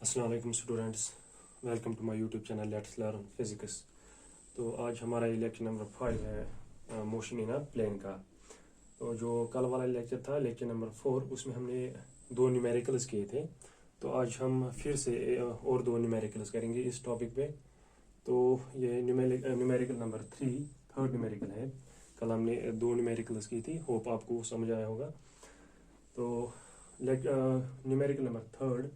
अस्सलाम वालेकुम students, welcome to my YouTube channel let's learn physics. तो आज हमारा ये लेक्चर नंबर 5 है मोशन इन अ प्लेन का। तो जो कल वाला लेक्चर था लेक्चर नंबर 4, उसमें हमने दो न्यूमेरिकल्स किए थे। तो आज हम फिर से और दो न्यूमेरिकल्स करेंगे इस टॉपिक पे। तो ये न्यूमेरिकल नंबर 3 थर्ड न्यूमेरिकल है। कल हमने दो न्यूमेरिकल्स की थी, होप आपको समझ आया होगा। तो numerical number third,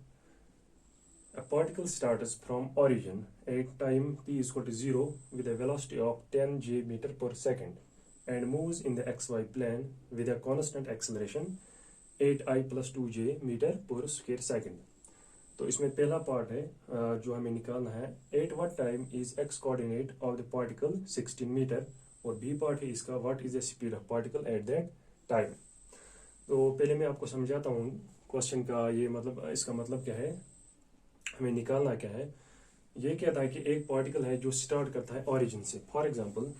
a particle starts from origin at time t is equal to 0 with a velocity of 10 j meter per second and moves in the xy plane with a constant acceleration 8i plus 2j meter per square second। तो इसमें पहला part है जो हमें निकालना है, at what time is x coordinate of the particle 16 metre, और B part है इसका what is the speed of particle at that time. तो पहले मैं आपको समझाता हूँ क्वेश्चन का, ये मतलब इसका मतलब क्या है, हमें निकालना क्या है। ये कहता है कि एक पार्टिकल है जो स्टार्ट करता है ओरिजिन से। फॉर एग्जांपल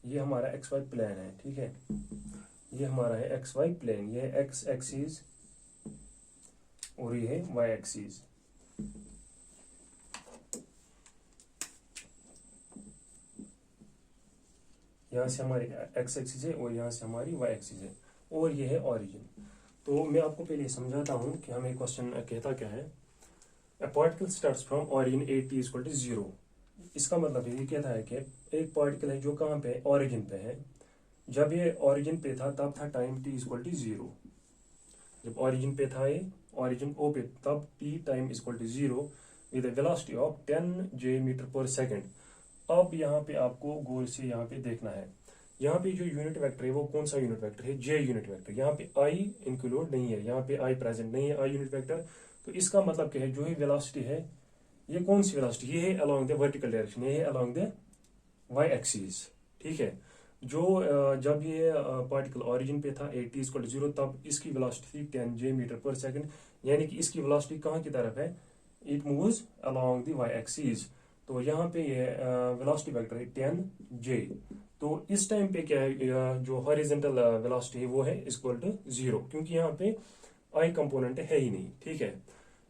ये हमारा एक्स वाई प्लेन है, ठीक है, ये हमारा है एक्स वाई प्लेन, ये है एक्स एक्सिस और ये है वाई एक्सिस। यहाँ से हमारी एक्स एक्सिस है और यहाँ से हमारी वाई एक्सिस है, और ये है ओरिजिन। तो मैं आपको पहले समझाता हूँ कि हमें क्वेश्चन कहता क्या है। A particle starts from origin at t is equal to 0। इसका मतलब ये कहता है कि एक पार्टिकल है जो कहाँ पे है, ओरिजिन पे है। जब ये ओरिजिन पे था तब था time t is equal to 0। जब ओरिजिन पे था ये, ओरिजिन ओ पे, तब t time is equal to 0 with a velocity of 10 j metre पर सेकेंड। अब यहाँ पे आपको गौर से यहाँ पे देखना है, यहाँ पे जो यूनिट वेक्टर है वो कौन सा यूनिट वेक्टर है, j यूनिट वेक्टर। यहाँ पे i इंक्लूड नहीं है, यहाँ पे i प्रेजेंट नहीं है, i यूनिट वेक्टर। तो इसका मतलब क्या है, जो ही वेलोसिटी है, ये कौन सी वेलोसिटी, ये है अलोंग द वर्टिकल डायरेक्शन, ये है अलोंग द वाई एक्सिस, ठीक है। जो जब ये पार्टिकल ओरिजिन पे था 80 इक्वल टू 0, तब इसकी वेलोसिटी थी 10 j मीटर पर सेकंड, यानी कि इसकी वेलोसिटी कहाँ की तरफ है, it moves along the y axis. तो यहाँ पे ये वेलोसिटी वेक्टर है 10 j। तो इस टाइम पे क्या है, जो हॉरिजॉन्टल वेलोसिटी है वो है इक्वल टू 0, क्योंकि यहाँ पे आई कंपोनेंट है ही नहीं, ठीक है।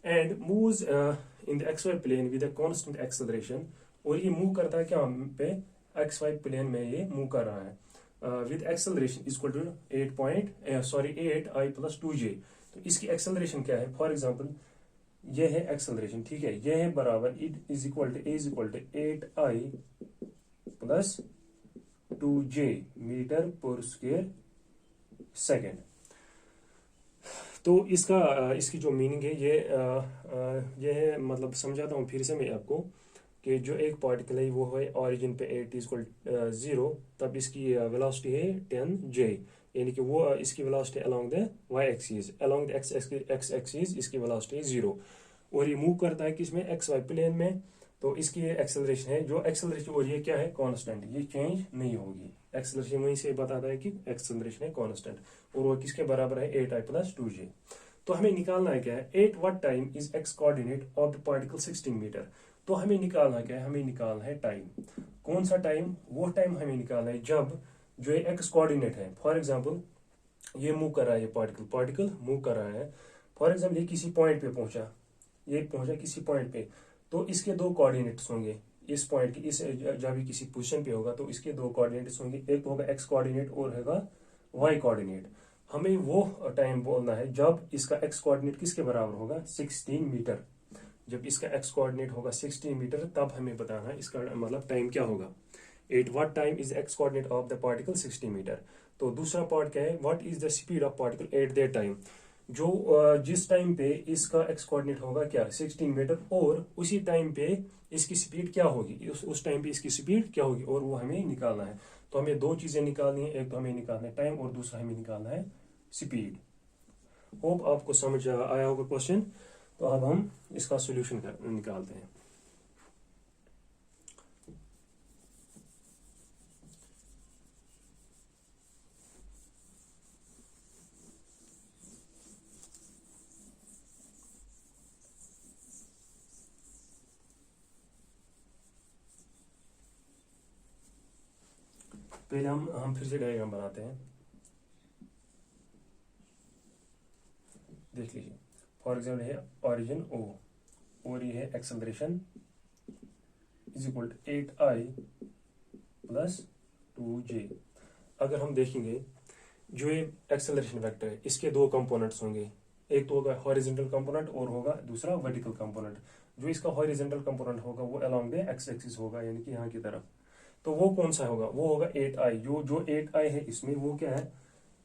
And moves in the x y plane with a constant acceleration, और ये मूव करता है क्या पे, एक्स वाई प्लेन में ये मूव कर रहा है with acceleration equal to 8 i plus 2j। तो इसकी एक्सेलरेशन क्या है, फॉर एग्जांपल ये है एक्सेलरेशन, ठीक है, ये है बराबर it is equal to 8i plus 2j metre पर स्क्वायर सेकेंड। तो इसकी जो मीनिंग है ये है, मतलब समझाता हूँ फिर से मैं आपको, कि जो एक पार्टिकल है वो है ओरिजिन पे 8 इक्वल 0, तब इसकी वेलोसिटी है 10 j, यानी कि वो इसकी velocity along the y axis, along the x axis इसकी वेलोसिटी है 0, और ये मूव करता है किसमें, एक्स वाई प्लेन में। तो इसकी एक्सेलरेशन है, जो एक्सेलरेशन, और ये क्या है, कांस्टेंट, ये चेंज नहीं होगी। एक्सेलरेशन वहीं से बताता है कि एक्सेलरेशन है कांस्टेंट, और वो किसके बराबर है, 8i plus 2j। तो हमें निकालना है क्या है, at what time is x coordinate of the particle 16 metre. तो हमें निकालना क्या है, हमें निकालना है टाइम। कौन सा टाइम, वो टाइम हमें निकालना है जब जो एक्स कोऑर्डिनेट है, फॉर एग्जाम्पल ये मूव कर रहा है, ये पार्टिकल मूव कर रहा है। फॉर एग्जाम्पल ये किसी पॉइंट पे पहुंचा, ये पहुंचा किसी पॉइंट पे, तो इसके दो कोऑर्डिनेट्स होंगे। इस पॉइंट की इस जब ये किसी पोजीशन पे होगा तो इसके दो कोऑर्डिनेट्स होंगे, एक तो होगा एक्स कोऑर्डिनेट और होगा वाई कोऑर्डिनेट। हमें वो टाइम बोलना है जब इसका एक्स कोऑर्डिनेट किसके बराबर होगा, 16 मीटर। जब इसका एक्स कोऑर्डिनेट होगा 16 मीटर, तब हमें बताना है इसका मतलब टाइम क्या होगा। At what time is x coordinate of the particle 16 metre. तो दूसरा पार्ट क्या है, what is the speed of particle at that time. जो जिस टाइम पे इसका एक्स कोऑर्डिनेट होगा क्या, 16 मीटर, और उसी टाइम पे इसकी स्पीड क्या होगी, उस टाइम पे इसकी स्पीड क्या होगी, और वो हमें निकालना है। तो हमें दो चीजें निकालनी है, एक तो हमें निकालना है टाइम और दूसरा हमें निकालना है स्पीड। होप आपको समझ आया होगा क्वेश्चन। तो अब हम इसका सोल्यूशन निकालते हैं। पहले हम फिर से डायग्राम बनाते हैं, देख लीजिए। फॉर एग्जाम्पल है ओरिजिन ओ, और ये है acceleration is equal to 8I plus 2J। अगर हम देखेंगे जो ये एक्सेलरेशन वेक्टर है इसके दो कंपोनेंट्स होंगे, एक तो होगा हॉरिजॉन्टल कंपोनेंट और होगा दूसरा वर्टिकल कंपोनेंट। जो इसका हॉरिजॉन्टल कंपोनेंट होगा वो अलोंग द एक्स एक्सिस होगा, यानी कि यहाँ की तरफ। तो वो कौन सा होगा? वो होगा 8I। जो 8I है इसमें वो क्या है?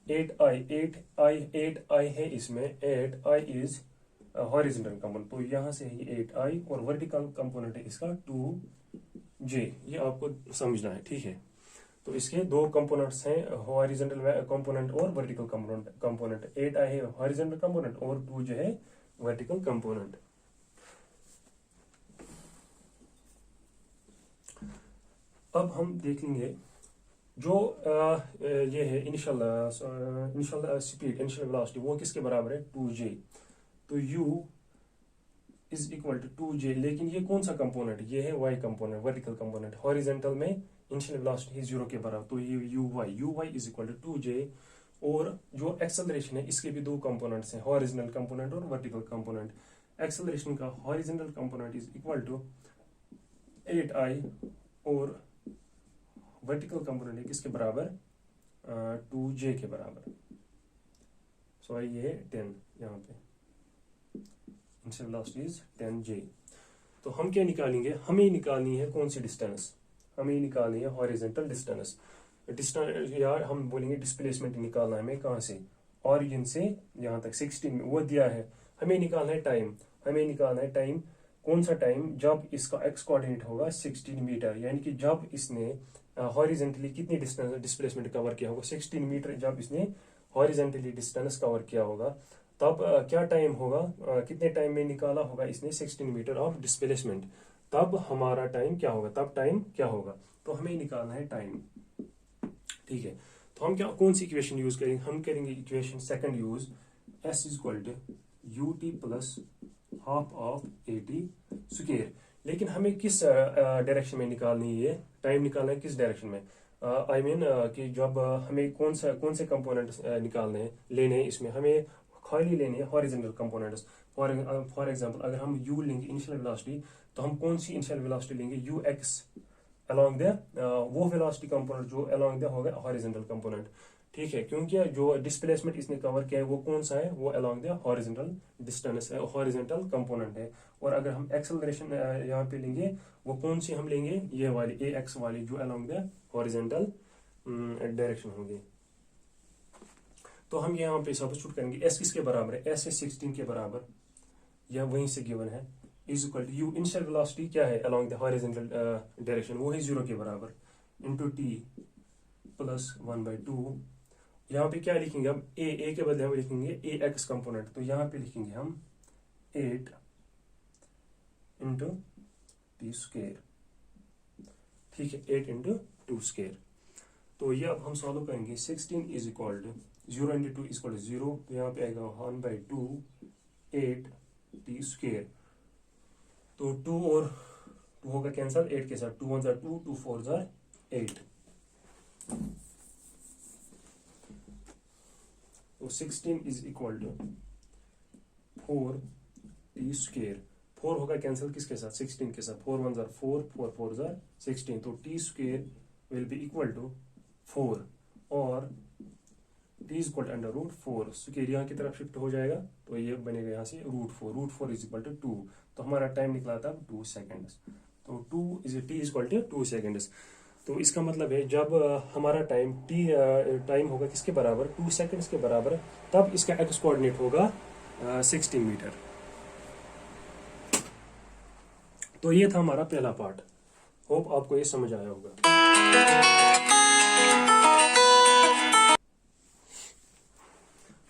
8I है इसमें। 8I इज हॉरिजॉन्टल कंपोनेंट, तो यहाँ से है 8I और वर्टिकल कंपोनेंट है इसका 2J। ये आपको समझना है, ठीक है। तो इसके दो कंपोनेंट्स हैं, हॉरिजॉन्टल कंपोनेंट और वर्टिकल कंपोनेंट। 8I है हॉरिजॉन्टल कंपोनेंट और 2J है वर्टिकल कंपोनेंट। अब हम देखेंगे जो ये है इनिशियल स्पीड, इनिशियल वेलोसिटी, वो किसके बराबर है? 2J। तो U is equal to 2J, लेकिन ये कौन सा कंपोनेंट? ये है Y component, vertical component. Horizontal में इनिशियल वेलोसिटी 0 के बराबर, तो ये UY is equal to 2J। और जो एक्सेलरेशन है इसके भी दो कंपोनेंट्स हैं, हॉरिजॉन्टल कंपोनेंट और वर्टिकल कंपोनेंट। एक्सेलरेशन का horizontal component is equal to 8I और वर्टिकल कंपोनेंट है किसके बराबर? 2J के बराबर। सॉरी ये 10, यहाँ पे इनिशियल वेलोसिटी इज 10J। तो हम क्या निकालेंगे? हमें निकालनी है कौन सी डिस्टेंस? हमें निकालनी है हॉरिजॉन्टल डिस्टेंस। यार हम बोलेंगे डिस्प्लेसमेंट निकालना है हमें कहाँ से? ऑरिजिन से यहाँ तक 16 वो दिया है। हमें निकालना है टाइम। हमें निकालना है टाइम। कौन सा टाइम? जब इसका एक्स कोऑर्डिनेट होगा 16 मीटर, यानी कि जब इसने हॉरिजॉन्टली कितनी डिस्प्लेसमेंट कवर किया होगा? 16 मीटर जब इसने हॉरिजॉन्टली डिस्टेंस कवर किया होगा, तब क्या टाइम होगा? कितने टाइम में निकाला होगा इसने 16 मीटर ऑफ डिस्प्लेसमेंट, तब हमारा टाइम क्या होगा? तब टाइम क्या होगा? तो हमें निकालना है टाइम, ठीक है। तो हम क्या कौन सी इक्वेशन यूज करेंगे? हम करेंगे equation second use, S is equal to UT plus half of AT square. लेकिन हमें किस डायरेक्शन में निकालनी है? टाइम निकालना है किस डायरेक्शन में? आई मीन कि जब हमें कौन से कंपोनेंट निकालने हैं, लेने हैं, इसमें हमें खाली लेने हैं हॉरिजॉन्टल कंपोनेंट्स। फॉर एग्जांपल अगर हम U लेंगे इनिशियल वेलोसिटी, तो हम कौन सी इनिशियल वेलोसिटी लेंगे? UX अलोंग द वो वेलोसिटी कंपोनेंट जो अलोंग द होगा हॉरिजॉन्टल कंपोनेंट, ठीक है। क्योंकि जो डिस्प्लेसमेंट इसने कवर किया है वो कौन सा है? वो अलोंग द हॉरिजॉन्टल डिस्टेंस है, हॉरिजॉन्टल कंपोनेंट है। और अगर हम एक्सेलरेशन यहाँ पे लेंगे, वो कौन सी हम लेंगे? ये वाली AX वाली जो अलोंग द हॉरिजॉन्टल डायरेक्शन होंगे। तो हम यहाँ पे सब्स्टिट्यूट करेंगे। S किसके बराबर है? S है 16 के बराबर, यह वहीं से गिवन है। Is equal to U initial velocity क्या है अलोंग द हॉरिजॉन्टल डायरेक्शन, वो है 0 के बराबर, इंटू T प्लस 1/2। यहाँ पे क्या लिखेंगे हम? A के बदले हम लिखेंगे AX कंपोनेंट, तो यहाँ पे लिखेंगे हम 8 इंटू T स्क्वायर, ठीक है। 8 इंटू 2 स्क्वायर। तो ये अब हम सॉल्व करेंगे। 16 is equal to 0 into 2 is equal to 0, तो यहाँ पे आएगा 1/2 8 T स्क्वायर। तो 2 और 2 होगा कैंसल 8 के साथ, 2 1 जार 2, 2 4 जार 8। तो 16 is equal to 4 T square. 4 होगा कैंसिल किसके साथ? 16 के साथ। 4 1 जार 4, 4 4 जार 16। तो T square will be equal to 4 और T is equal to under root 4। Square यहाँ की तरफ शिफ्ट हो जाएगा, तो ये बनेगा यहाँ से रूट 4 इज इक्वल टू 2। तो हमारा टाइम निकला था 2 सेकेंड्स। तो T is equal to 2 seconds. तो इसका मतलब है जब हमारा टाइम होगा किसके बराबर? 2 सेकेंड्स के बराबर, तब इसका एक्स कोऑर्डिनेट होगा 16 मीटर। तो ये था हमारा पहला पार्ट। होप आपको ये समझ आया होगा।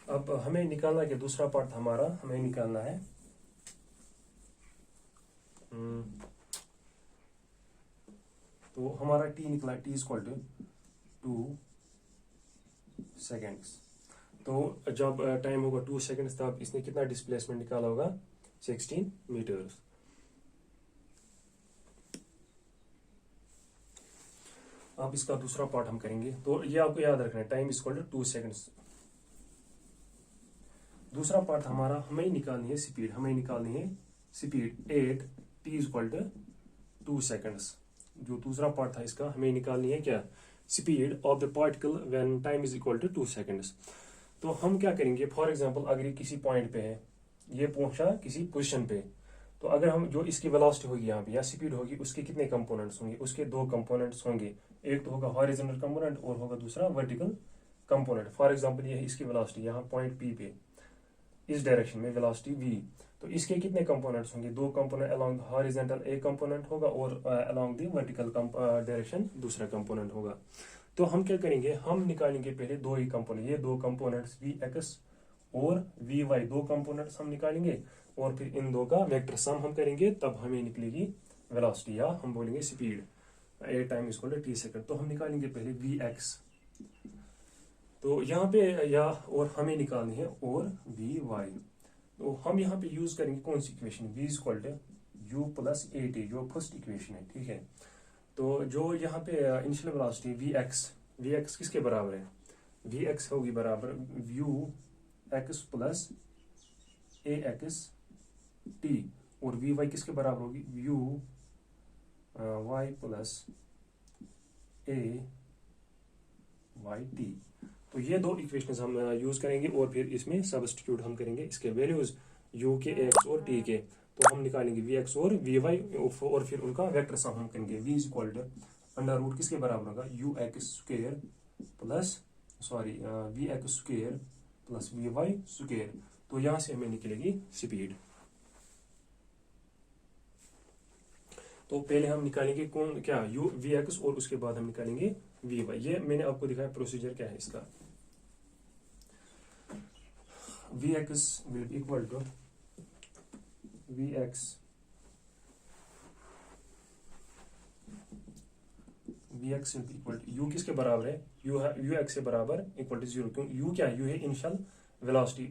अब हमें निकालना है दूसरा पार्ट हमारा, हमें निकालना है तो हमारा T निकला, T is equal to 2 seconds. तो जब टाइम होगा 2 सेकेंड्स, तब इसने कितना डिस्प्लेसमेंट निकाला होगा? 16 मीटर्स। अब इसका दूसरा पार्ट हम करेंगे। तो ये आपको याद रखना है, time is equal to 2 seconds. दूसरा पार्ट हमारा, हमें निकालनी है स्पीड, हमें निकालनी है speed at t is equal to 2 seconds. जो दूसरा पार्ट था इसका हमें निकालनी है क्या, speed of the particle when time is equal to 2 seconds. तो हम क्या करेंगे, फॉर एग्जांपल अगर ये किसी पॉइंट पे है, ये पहुंचा किसी पोजीशन पे, तो अगर हम जो इसकी वेलोसिटी होगी यहाँ पे या स्पीड होगी, उसके कितने कंपोनेंट्स होंगे, उसके 2 कंपोनेंट्स होंगे। एक तो होगा हॉरिजॉन्टल कंपोनेंट और होगा दूसरा वर्टिकल कंपोनेंट। फॉर एग्जांपल ये है इसकी वेलोसिटी यहाँ पॉइंट पी पे, इस डायरेक्शन में वेलोसिटी v, तो इसके कितने कंपोनेंट्स होंगे, 2 कंपोनेंट अलोंग हॉरिजॉन्टल एक कंपोनेंट होगा और अलोंग द वर्टिकल डायरेक्शन दूसरा कंपोनेंट होगा। तो हम क्या करेंगे, हम निकालेंगे पहले 2 ही कंपोनेंट, ये 2 कंपोनेंट्स vx और vy, 2 कंपोनेंट्स हम निकालेंगे और फिर इन 2 का वेक्टर सम हम करेंगे, तब हमें निकलेगी वेलोसिटी या हम बोलेंगे speed a time is equal to t second. तो हम निकालेंगे पहले vx, तो यहाँ पे या और हमें निकालनी है और vy। तो हम यहाँ पे यूज करेंगे कौन सी equation, v is equal to u plus a t, जो फर्स्ट इक्वेशन है, ठीक है। तो जो यहाँ पे इनिशियल वेलोसिटी vx किसके बराबर है, vx होगी बराबर u x plus a x t, और vy किसके बराबर होगी, u y plus a y t. तो ये 2 इक्वेशंस हम यूज करेंगे और फिर इसमें सब्स्टिट्यूट हम करेंगे इसके वैल्यूज u के x और t के। तो हम निकालेंगे vx और vy और फिर उनका वेक्टर सम हम करेंगे। v is equal to under root किसके बराबर होगा, u x square plus v x square plus v y square. तो यहां से हमें निकलेगी स्पीड। तो पहले हम निकालेंगे कौन क्या, यू वी एक्स और उसके बाद हम निकालेंगे वी वाई। ये मैंने आपको दिखाया प्रोसीजर क्या है इसका। V x will be equal to v x will be equal to u किसके बराबर है, यू एक्स के बराबर इक्वल टू 0। क्यों, यू क्या है, यू है initial velocity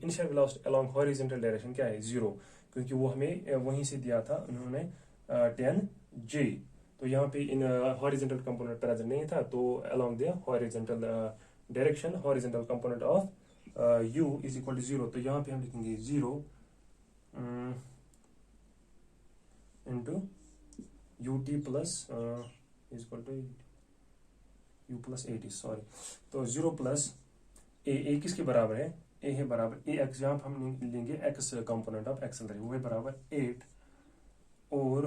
along horizontal direction क्या है 0, क्योंकि वो हमें वहीं से दिया था उन्होंने 10J। तो यहाँ पे इन हॉरिजॉन्टल कंपोनेंट प्रेजेंट नहीं था, तो along the horizontal direction horizontal component of u is equal to 0। तो यहाँ पे हम लिखेंगे 0 into u t plus is equal to u plus a t, sorry. तो 0 प्लस ए किसके बराबर है, ए है बराबर ए एक्स, जहाँ हम लेंगे एक्स कंपोनेंट ऑफ एक्सेलरेशन, वो है बराबर 8, और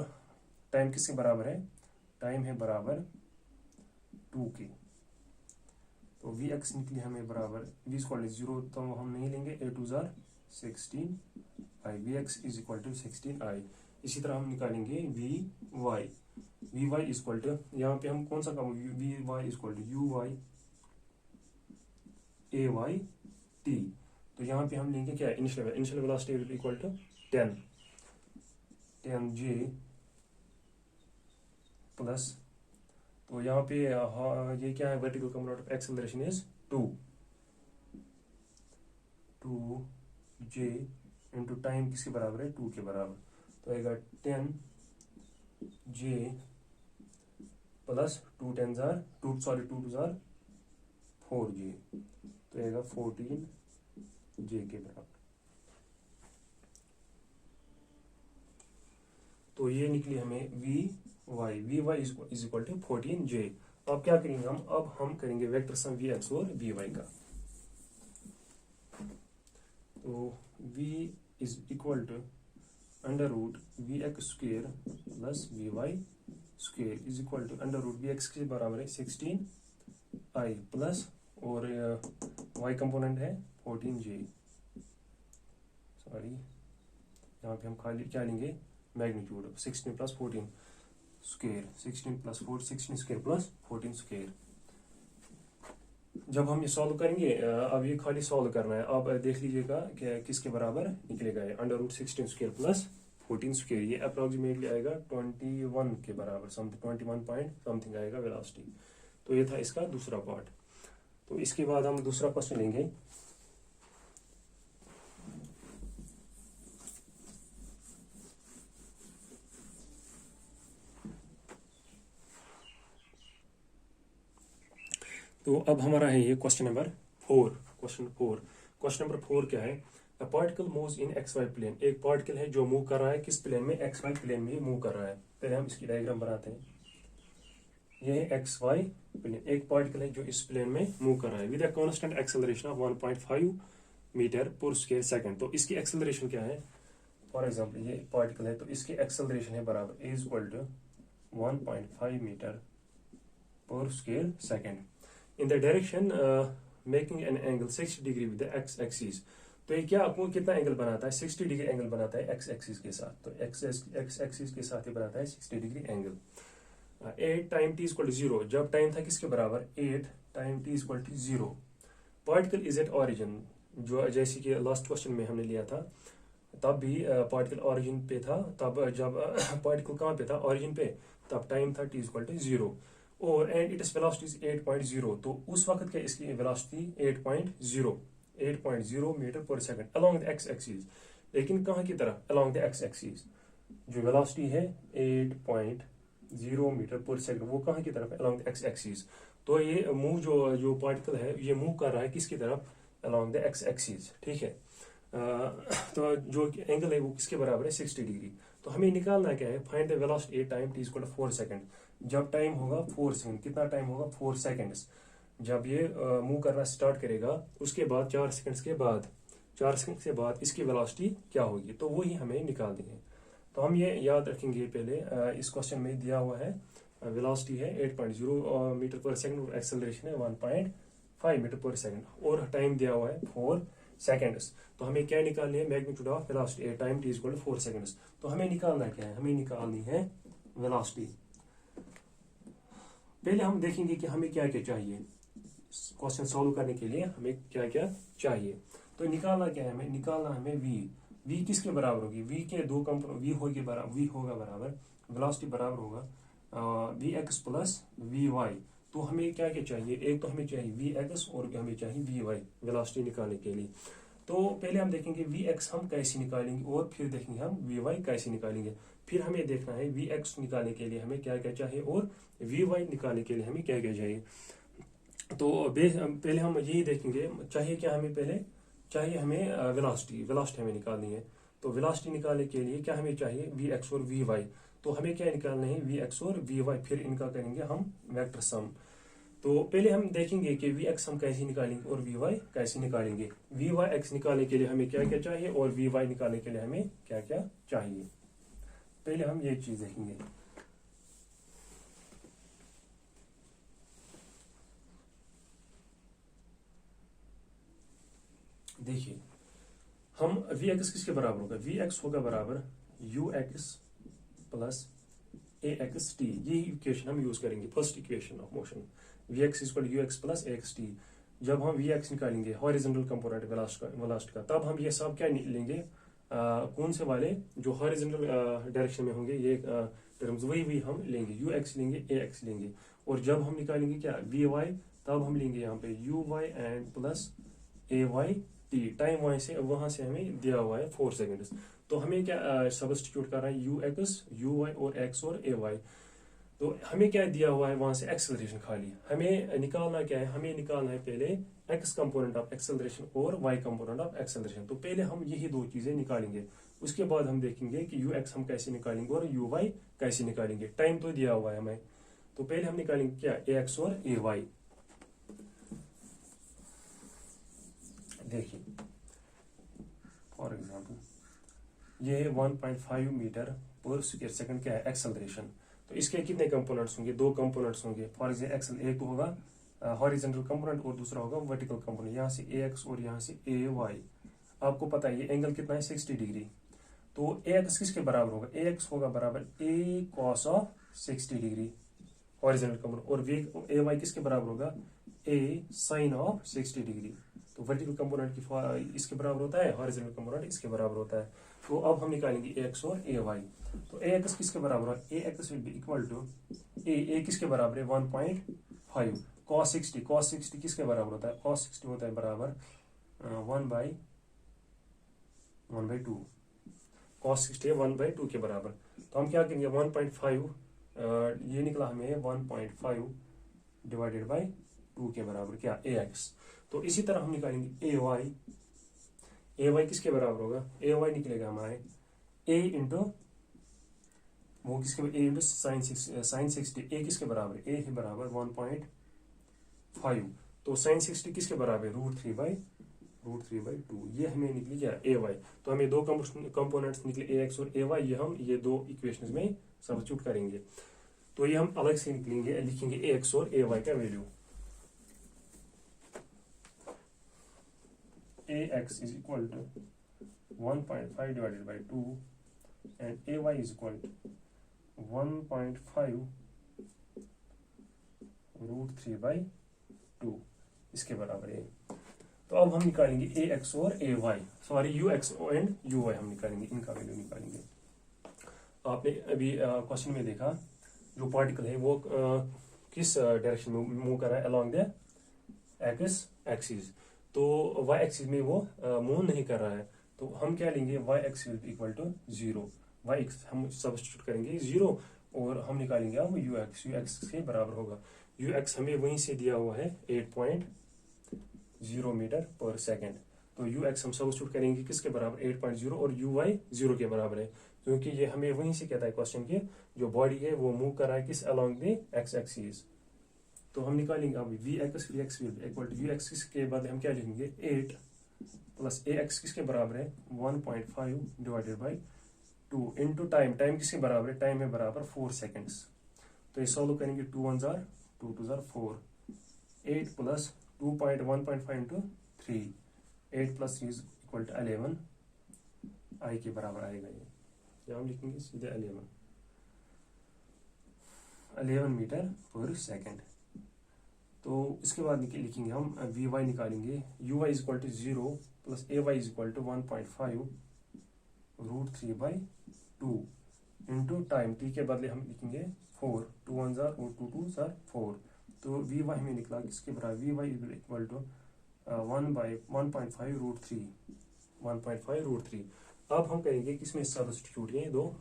टाइम किसके बराबर है, टाइम है बराबर 2 के। तो वी एक्स निकली हमें बराबर वी इक्वल टू 0 तो हम नहीं लेंगे, ए टू जार 16 i, v x is equal to 16 i। इसी तरह हम निकालेंगे v y is equal to, यहाँ पे हम कौन सा काम, v y is equal to u y a y t. तो यहाँ पे हम लेंगे क्या, initial velocity equal to 10J plus, तो यहाँ पे ये क्या है, vertical component of acceleration is 2J into time किसके बराबर है, 2 के बराबर। तो आएगा 10J प्लस 2 2 2 जार 4J, तो आएगा 14J के बराबर। तो ये निकली हमें v y is equal to 14J। अब क्या करेंगे हम, अब हम करेंगे वेक्टर सम वी एक्स और वी वाई का। तो v is equal to under root v x square plus v y square is equal to under root v x के बराबर है 16i प्लस, और y कंपोनेंट है 14J, सॉरी यहाँ पे हम खाली क्या लेंगे, magnitude 16 plus 14 square, 16 plus 4 16 square plus 14 square. जब हम ये सॉल्व करेंगे, अब ये खाली सॉल्व करना है। अब देख लीजिएगा कि किसके बराबर निकलेगा, ये under root 16 square plus 14 square, ये अप्रोक्सीमेटली आएगा 21 के बराबर, 21 पॉइंट समथिंग आएगा वेलोसिटी। तो ये था इसका दूसरा पार्ट। तो इसके बाद हम दूसरा क्वेश्चन लेंगे। तो अब हमारा है ये क्वेश्चन नंबर 4। क्वेश्चन नंबर 4 क्या है, a particle moves in x y plane, एक पार्टिकल है जो मूव कर रहा है किस प्लेन में, एक्स वाई प्लेन में मूव कर रहा है। पहले हम इसकी डायग्राम बनाते हैं। ये है एक्स वाई प्लेन, एक पार्टिकल है जो इस प्लेन में मूव कर रहा है with a constant acceleration of 1.5 metre पर स्क्वायर सेकंड। तो इसकी एक्सेलरेशन क्या है, फॉर एग्जांपल ये पार्टिकल है तो इसकी एक्सेलरेशन है बराबर इज इक्वल टू 1.5 मीटर पर square second in the direction making an angle 60 degree with the x axis. तो ये क्या आपको कितना एंगल बनाता है, 60 डिग्री एंगल बनाता है एक्स एक्सिस के साथ। तो एक्स एक्सिस के साथ ये बनाता है 60 degree angle. 8 time t equal to 0, जब टाइम था किसके बराबर, 8 time t equal to 0। Particle is at origin, जो जैसे कि लास्ट क्वेश्चन में हमने लिया था तब भी पार्टिकल ऑरिजिन पे था, तब जब पार्टिकल कहाँ पे था, ऑरिजिन पे, तब टाइम था टी इक्वल टू 0 और एंड इट इज वेलोसिटी 8.0। तो उस वक्त क्या इसकी वेलोसिटी 8.0 मीटर पर second along the x axis. लेकिन कहाँ की तरफ, अलोंग द एक्स एक्सिस। जो वेलोसिटी है 8.0 मीटर पर सेकंड वो कहाँ की तरफ है, अलोंग द एक्स एक्सिस। तो ये मूव जो पार्टिकल है ये मूव कर रहा है किसकी तरफ, अलोंग द एक्स एक्सिस, ठीक है। तो जो एंगल है वो किसके बराबर है, 60 डिग्री। तो हमें निकालना क्या है, find the velocity time t equal to 4 second. जब टाइम होगा 4 सेकंड, कितना टाइम होगा, 4 सेकंड्स। जब ये मूव करना स्टार्ट करेगा उसके बाद 4 सेकंड्स के बाद, 4 सेकंड के बाद इसकी वेलोसिटी क्या होगी, तो वही हमें निकालनी है। तो हम ये याद रखेंगे पहले, इस क्वेश्चन में दिया हुआ है वेलोसिटी है 8.0 मीटर पर सेकंड और एक्सेलरेशन है 1.5 मीटर पर सेकंड और टाइम दिया हुआ है 4 सेकंड्स। तो हमें क्या निकालनी है, magnitude of velocity time t equal to 4 seconds. तो हमें निकालना क्या है, हमें निकालनी है वेलोसिटी। पहले हम देखेंगे कि हमें क्या क्या चाहिए, क्वेश्चन सॉल्व करने के लिए हमें क्या क्या चाहिए। तो निकालना क्या है, हमें निकालना हमें v किसके बराबर होगी, v के दो कंपोनेंट, v होगा बराबर, वेलोसिटी बराबर होगा vx प्लस vy। तो हमें क्या क्या चाहिए, एक तो हमें चाहिए vx और हमें चाहिए vy वेलोसिटी निकालने के लिए। तो पहले हम देखेंगे vx हम कैसे निकालेंगे और फिर देखेंगे हम vy कैसे निकालेंगे। फिर हमें देखना है vx निकालने के लिए हमें क्या क्या चाहिए और vy निकालने के लिए हमें क्या क्या चाहिए। तो पहले हम यही देखेंगे, चाहिए क्या हमें, पहले चाहिए हमें वेलोसिटी हमें निकालनी है। तो वेलोसिटी निकालने के लिए क्या हमें चाहिए, vx और vy। तो हमें क्या निकालना है, vx और vy, फिर इनका करेंगे हम वेक्टर सम। तो पहले हम देखेंगे कि vx हम कैसे निकालेंगे और vy कैसे निकालेंगे। vyx निकालने के लिए हमें क्या क्या चाहिए और vy निकालने के लिए हमें क्या क्या चाहिए, पहले हम ये चीज देखेंगे। देखिए हम vx किसके बराबर होगा, vx होगा बराबर ux प्लस axt। ये इक्वेशन हम यूज करेंगे, first equation of motion, vx equal ux plus axt। जब हम vx निकालेंगे हॉरिजॉन्टल कंपोनेंट वेलोसिटी का, तब हम ये सब क्या लेंगे, कौन से वाले, जो हॉरिजॉन्टल डायरेक्शन में होंगे ये टर्म्स, वही हम लेंगे, ux लेंगे, ax लेंगे। और जब हम निकालेंगे क्या vy, तब हम लेंगे यहाँ पे uy and plus ay t। Time वहां से हमें दिया हुआ है 4 सेकंड्स। तो हमें क्या सब्स्टिट्यूट कर रहा है ux, uy और x और ay। तो हमें क्या दिया हुआ है वहां से, एक्सेलरेशन खाली। हमें निकालना क्या है, हमें निकालना है पहले x कंपोनेंट ऑफ एक्सेलरेशन और y कंपोनेंट ऑफ एक्सेलरेशन। तो पहले हम यही दो चीजें निकालेंगे, उसके बाद हम देखेंगे कि ux हम कैसे निकालेंगे और uy कैसे निकालेंगे। टाइम तो दिया हुआ है हमें, तो पहले हम निकालेंगे क्या, ax और ay। देखिए फॉर एग्जाम्पल ये 1.5 मीटर पर स्क्वायर सेकंड क्या है, एक्सेलरेशन। तो इसके कितने कंपोनेंट्स होंगे, दो कंपोनेंट्स होंगे। फॉर एग्जाम्पल एक्सल, एक तो होगा हॉरिजॉन्टल कंपोनेंट और दूसरा होगा वर्टिकल कंपोनेंट। यहाँ से ax और यहाँ से ay। आपको पता है ये एंगल कितना है, 60 डिग्री। तो ax किसके बराबर होगा, ax होगा बराबर a cos of 60 degree horizontal component, और ay किसके बराबर होगा, a sin ऑफ 60 डिग्री। तो वर्टिकल कंपोनेंट की इसके बराबर होता है, हॉरिजॉन्टल कंपोनेंट इसके बराबर होता है। तो अब हम निकालेंगे ax और ay। तो ax किसके बराबर है, ax will be equal to a किसके बराबर है 1.5 cos 60 किसके बराबर होता है, cos 60 होता है बराबर 1/2। cos 60 है 1/2 के बराबर। तो हम क्या करेंगे 1.5 ये निकला हमें 1.5 डिवाइडेड बाई 2 के बराबर क्या ax। तो इसी तरह हम निकालेंगे ay। ए वाई किसके बराबर होगा, ए वाई निकलेगा हमारे ए इंटू वो किसके, ए इंटू साइन 60, ए किसके बराबर है, ए है बराबर 1.5, तो साइन 60 किसके बराबर है, √3/2, ये हमें निकली क्या, ए वाई। तो हमें दो कंपोनेंट्स निकले ए एक्स और ए वाई, ये हम ये दो इक्वेशंस में सब्स्टिट्यूट करेंगे। तो ये हम अलग से निकलेंगे, लिखेंगे ए एक्स और ए वाई का value. A x is equal to 1.5 divided by 2 and a y is equal to 1.5 √3/2 इसके बराबर है। तो अब हम निकालेंगे ए एक्स और a y, sorry u x and u y हम निकालेंगे, इनका वैल्यू निकालेंगे। आपने अभी क्वेश्चन में देखा जो पार्टिकल है वो किस डायरेक्शन में मूव कर रहा है, अलोंग द एक्स एक्सिस। तो वाई एक्सिस में वो मूव नहीं कर रहा है, तो हम क्या लेंगे, y x will be equal to 0, y x हम सब्स्टिट्यूट करेंगे 0 और हम निकालेंगे अब यू एक्स के बराबर होगा। यू एक्स हमें वहीं से दिया हुआ है 8.0 मीटर पर सेकेंड, तो यू एक्स हम सब्स्टिट्यूट करेंगे किसके बराबर 8.0 और यू वाई 0 के बराबर है, क्योंकि ये हमें वहीं से कहता है क्वेश्चन की जो बॉडी है वो मूव कर रहा है किस, अलोंग द एक्स एक्सिस। तो हम निकालेंगे अब v x will be equal to u x के बाद हम क्या लिखेंगे 8 प्लस ए एक्स किसके बराबर है 1.5 divided by 2 into time, time किसके बराबर है, टाइम है बराबर 4 सेकेंड्स। तो ये सॉल्व करेंगे 2 1 जार 2 2 जार 4, 8 plus 1.5 into 3, 8 plus 3 is equal to 11 i के बराबर आएगा ये, या हम लिखेंगे सीधे 11 मीटर पर सेकेंड। तो इसके बाद लिखेंगे हम वी वाई निकालेंगे, u y is equal to 0 plus a y is equal to 1.5 √3/2 into time, t के बदले हम लिखेंगे 4, 2 1 जार और 2 2 जार 4। तो वी वाई में निकला किसके बराबर, v y is equal to 1.5 √3। अब हम करेंगे किसमें सब्स्टिट्यूट, ये दो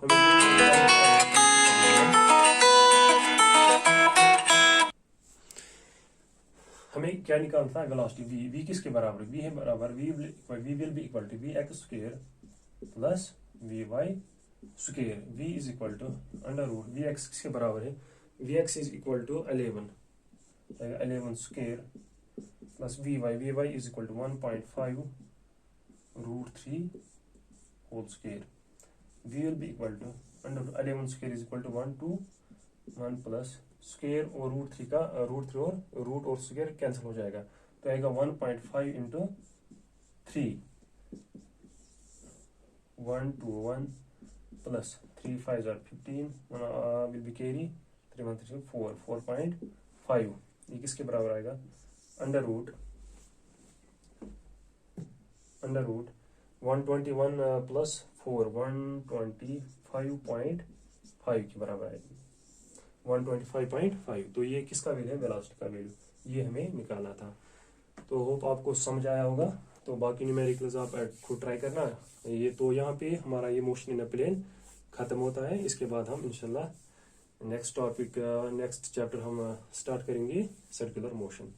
हमें क्या निकालना था, वेलोसिटी v, v किसके बराबर, v है बराबर v will be equal to v x square plus v y square, v is equal to under root v x किसके बराबर है, v x is equal to 11 square plus v y is equal to 1.5 √3 whole square, v will be equal to under 11 square is equal to 1 to 1 plus square और √3 का √3 और root और square cancel हो जाएगा, तो आएगा 1.5 into 3, 1 to 1 plus 3 5 are 15 will be carry 3 1 3 4.5, ये किसके बराबर आएगा, अंडर रूट 121 प्लस 4 125.5 के बराबर आएगी, 125.5। तो ये किसका वैल्यू है, वेलोसिटी का वैल्यू, ये हमें निकालना था। तो होप आपको समझ आया होगा। तो बाकी न्यूमेरिकल्स आप खुद ट्राई करना। ये तो यहाँ पे हमारा ये मोशन इन अ प्लेन खत्म होता है। इसके बाद हम इंशाल्लाह नेक्स्ट चैप्टर हम स्टार्ट करेंगे circular motion.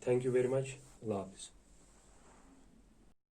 Thank you very much. अल्लाह हाफिज़।